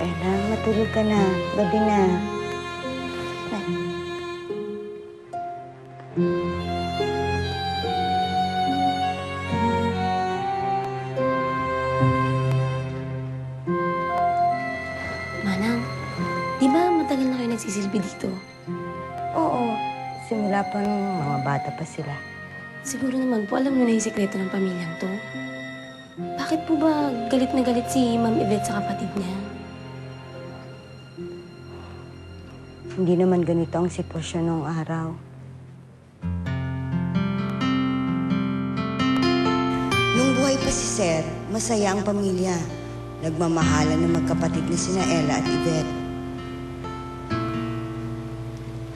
Ella, matulog ka na. Gabi na. Manang, di ba matagal na kayo nagsisilbi dito? Oo. Simula pa nung mga bata pa sila. Siguro naman po alam niyo na yung sekreto ng pamilyang to. Bakit po ba galit na galit si Ma'am Yvette sa kapatid niya? Hindi naman ganito ang sitwasyon noong araw. Nung buhay pa si Sir, masaya ang pamilya. Nagmamahalan ng magkapatid na sina Ella at Yvette.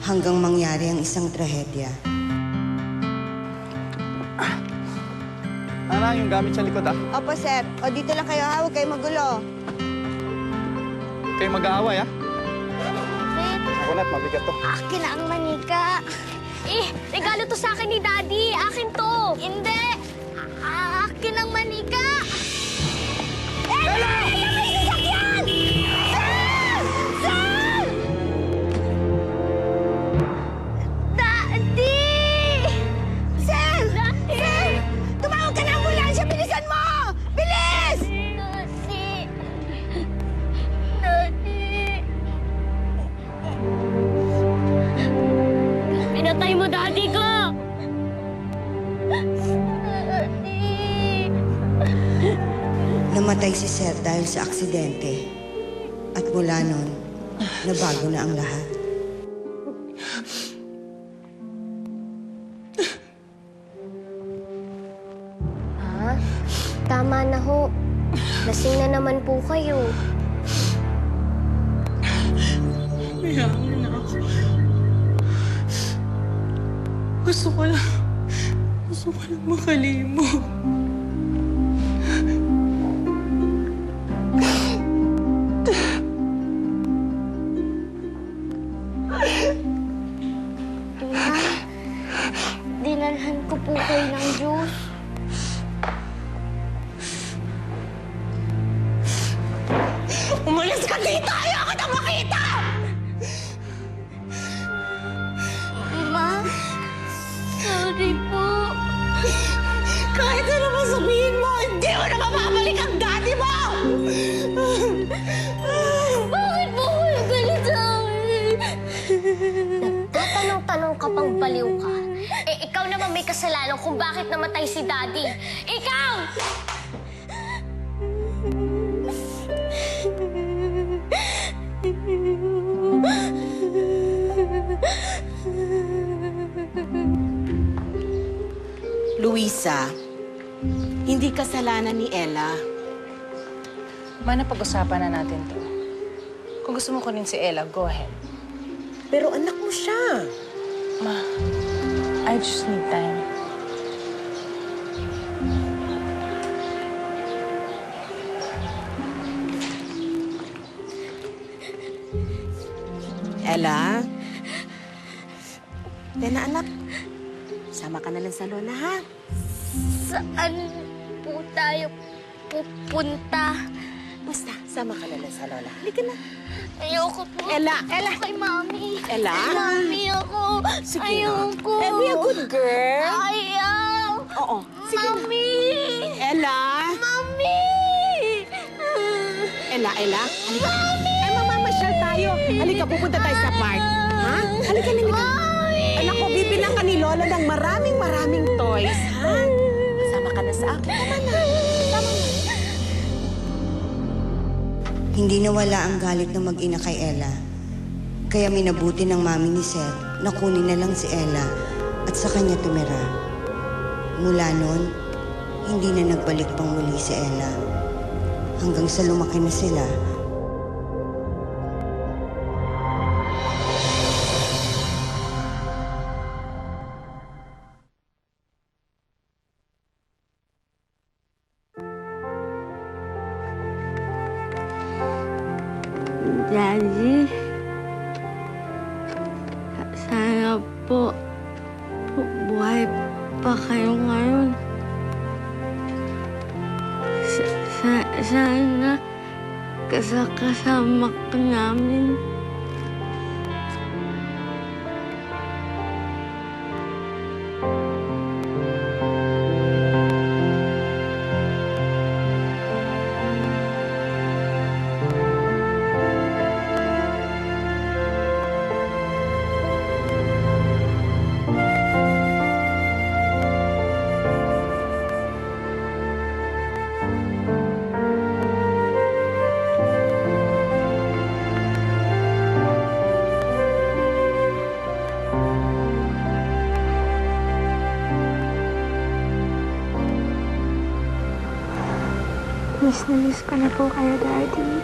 Hanggang mangyari ang isang trahedya. Anang, yung gamit sa likod, ah. Opo, Sir. O, dito lang kayo, ha? Huwag kayo magulo. Huwag kayo mag-aaway, ah. Ako na't mabigat to. Akin na ang manika. Regalo to sa akin ni Daddy. Akin to. Hindi. Akin ang manika. Ella! Ella, may sasakyan! Sir! Sir! Daddy! Sir! Sir! Tumawag ka ng ambulansya! Bilisan mo! Bilis! Daddy! Daddy! Pinatay mo daddy ko! Daddy! Namatay si Sir dahil sa aksidente. At mula nun, nabago na ang lahat. Ha? Tama na ho. Lasing na naman po kayo. Hayaan mo na ako. Gusto ko lang makalimot. Dinalhan ko po kayo ng juice. Umalis ka dito! Ayoko na makita! Ma, sorry po. Kahit ano naman sabihin mo, hindi mo na mababalik ang daddy mo! Bakit po kayo galit sa akin? Nagtatanong-tanong ka pang baliw ka. Ikaw naman may kasalanan kung bakit namatay si Daddy. Ikaw! Luisa, hindi kasalanan ni Ella. Mana, pag-usapan na natin to. Kung gusto mo kunin si Ella, go ahead. Pero anak mo siya. Ma, I just need time. Ella? Tena, anak. Sama ka na lang sa lola, ha? Saan po tayo pupunta? Basta, sama ka na lang sa lola. Halika na. Ayoko po. Ella! Ella! Kay Mami. Ella? Mami ako. Sige Ayoko. na. Be a good girl. Ayaw. Oo. Sige na. Mami. Ella! Mami. Ella, Ella. Halika. Mami! Ay, mamamasyal tayo. Halika, pupunta tayo sa park. Ha? Halika na, halika. Anak ko, bibilang ka ni Lola ng maraming toys, ha? Sama ka na sa akin. Tama na. Tama na. Hindi nawala ang galit ng mag-ina kay Ella. Kaya minabuti ng mami ni Seth na kunin na lang si Ella at sa kanya tumira. Mula noon, hindi na nagbalik pang muli si Ella. Hanggang sa lumaki na sila. Daddy, sana po buhay pa kayo ngayon. Sana kasama ka namin. Miss na miss ko na po kayo, Daddy.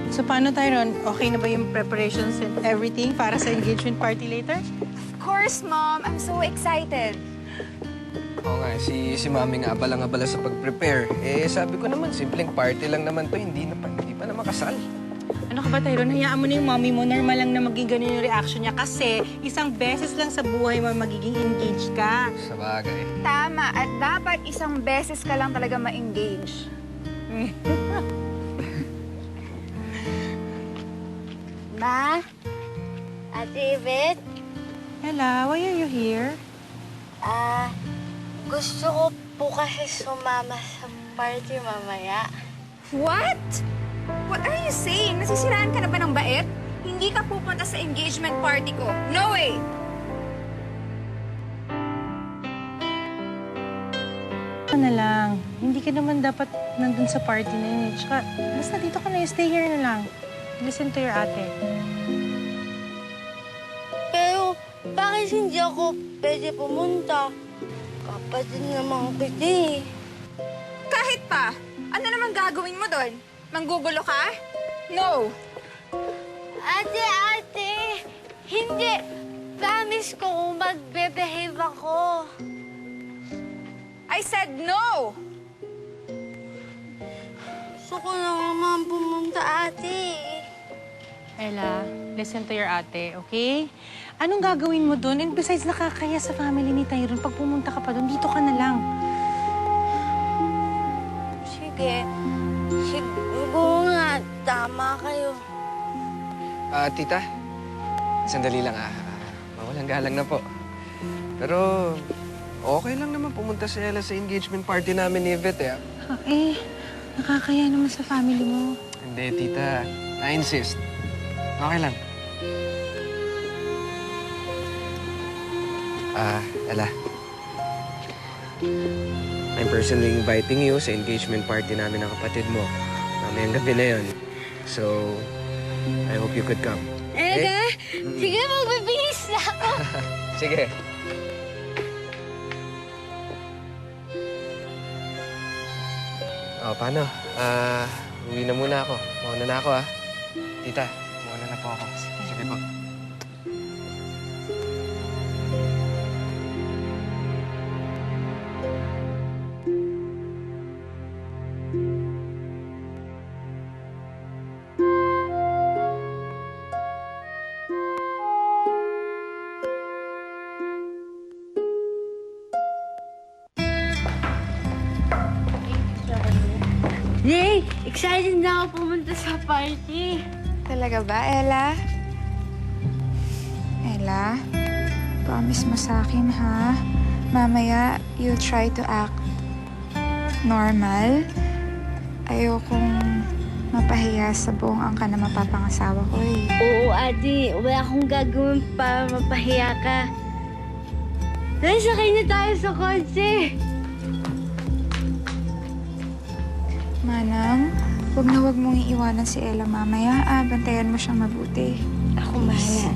So paano, Tyron? Okay na ba yung preparations and everything para sa engagement party later? Of course, Mom. I'm so excited. Oo nga, si Mami nga abala-abala sa pag-prepare. Eh, sabi ko naman, simpleng party lang naman to, hindi pa naman kasal. Ano ka ba, Tyron? Hayaan mo na yung mommy mo. Normal lang na maging ganun yung reaction niya kasi isang beses lang sa buhay mo magiging engaged ka. Sa bagay. Tama. At dapat isang beses ka lang talaga ma-engage. Ma? Ate Yvette? Ella, why are you here? Gusto ko po kasi sumama sa party mamaya. What? What are you saying? Nasisiraan ka na ba ng bait? Hindi ka pupunta sa engagement party ko. No way! Ano na lang, hindi ka naman dapat nandun sa party na yun. Tsaka, basta dito ka na, stay here na lang. Listen to your ate. Pero bakit hindi ako pwede pumunta? Kapatid naman kita eh. Kahit pa, ano naman gagawin mo doon? Manggugulo ka? No! Ate! Hindi! Promise ko kung magbe-behave ako. I said no! Gusto ko na naman pumunta, ate. Ella, listen to your ate, okay? Anong gagawin mo doon? And besides, nakakaya sa family ni Tyron. Pag pumunta ka pa doon, dito ka na lang. Sige. Siguro nga, tama kayo. Tita, sandali lang mawalang galang na po. Pero, okay lang naman pumunta si Ella sa engagement party namin ni Yvette, Nakakaya naman sa family mo. Hindi, tita. I insist. Okay lang. Ella. I'm personally inviting you sa engagement party namin ng kapatid mo. Mamayang gabi na yun. So, I hope you could come. Sige, magbibihis na ako. Sige. Paano? Uwi na muna ako. Mauna na ako, Tita, mauna na po ako. Sige po. Yay! Excited na ako pumunta sa party. Talaga ba, Ella? Ella, promise mo sa akin, ha? Mamaya, you'll try to act normal. Ayokong mapahiya sa buong angka na mapapangasawa ko, eh. Oo, ate. Wala akong gagawin para mapahiya ka. Dahil sakay na tayo sa kotse. Manang, huwag mong iiwanan si Ella mamaya. Bantayan mo siyang mabuti. Ako bahala.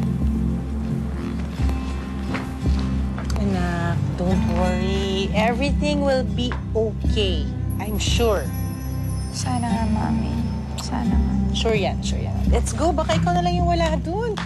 Anak, don't worry. Everything will be okay. I'm sure. Sana nga, Mami. Sana nga. Sure yan, sure yan. Let's go. Baka ikaw na lang yung wala dun.